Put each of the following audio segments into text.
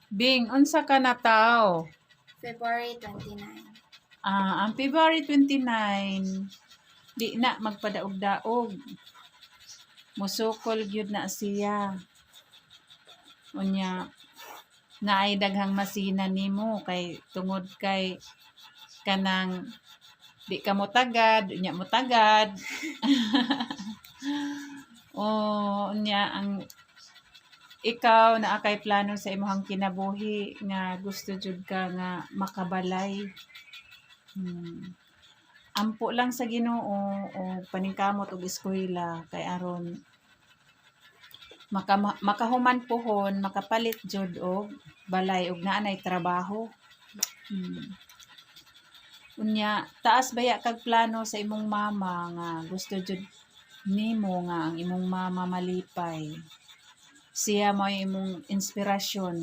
Bing, unsa ka na taw? February 29. Ang February 29, di na magpadaog-daog. Musukol gyud na siya. Unya, naay daghang masina nimo kay tungod kay kanang di ka mo tagad, unya mo tagad. Unya ang ikaw naa kay plano sa imong kinabuhi nga gusto jud ka nga makabalay. Ampo lang sa Ginoo o paningkamot og eskwela kay aron makahuman pohon, makapalit jud og balay og naa nay trabaho. Unya taas baya kag plano sa imong mama nga gusto jud nimo nga ang imong mama malipay. Siya mo imong inspirasyon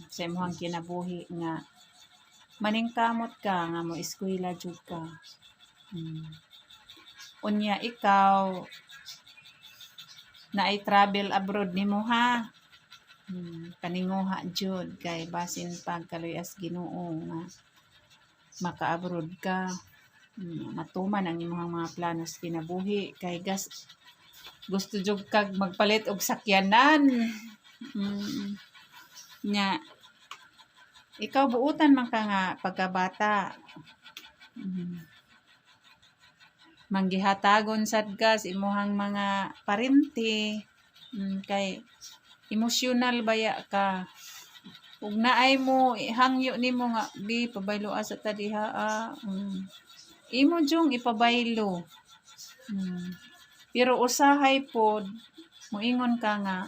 sa imong kinabuhi nga maningkamot ka nga mo eskwela jud ka. Unya ikaw naay travel abroad nimo ha. Paninguha jud kay basin pagkaluyas Ginoo nga maka-abroad ka. Matuman ang imong mga plano sa kinabuhi kay gusto jud kag magpalit og sakyanan. Nya ikaw buutan man ka nga pagkabata. Manggihatagon sad ka sa imong mga parente. Kay emosyonal baya ka. Ug naay mo hangyo nimo nga bi pabaylo sa ta diha. Imo jung ipabaylo. Pero usahay pod moingon ka nga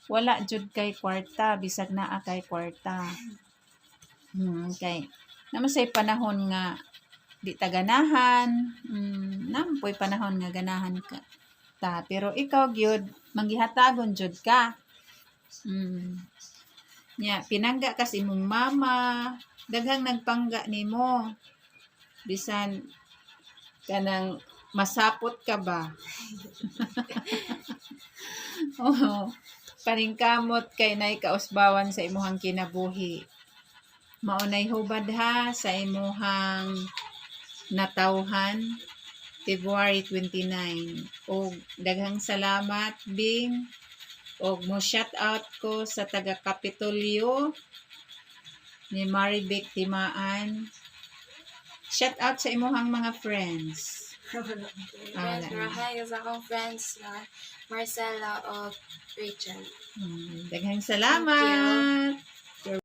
wala jud kay kwarta bisag naa kay kwarta. Kay namasay panahon nga di ta ganahan. Nampoy panahon nga ganahan ka ta pero ikaw gyud manggihatagon jud ka. Nya pinangga ka sa imong mama, daghang nagpangga nimo. Bisan kanang masapot ka ba? Paningkamot kay nay kausbawan sa imong kinabuhi. Maunay hubad ha sa imong natawhan February 29. Og daghang salamat Bing. Og mo shout out ko sa taga Kapitolyo ni Maribek Timaan. Shout out sa imong mga friends. Marahay sa akong friends na Marcela o Rachel. Daghang salamat.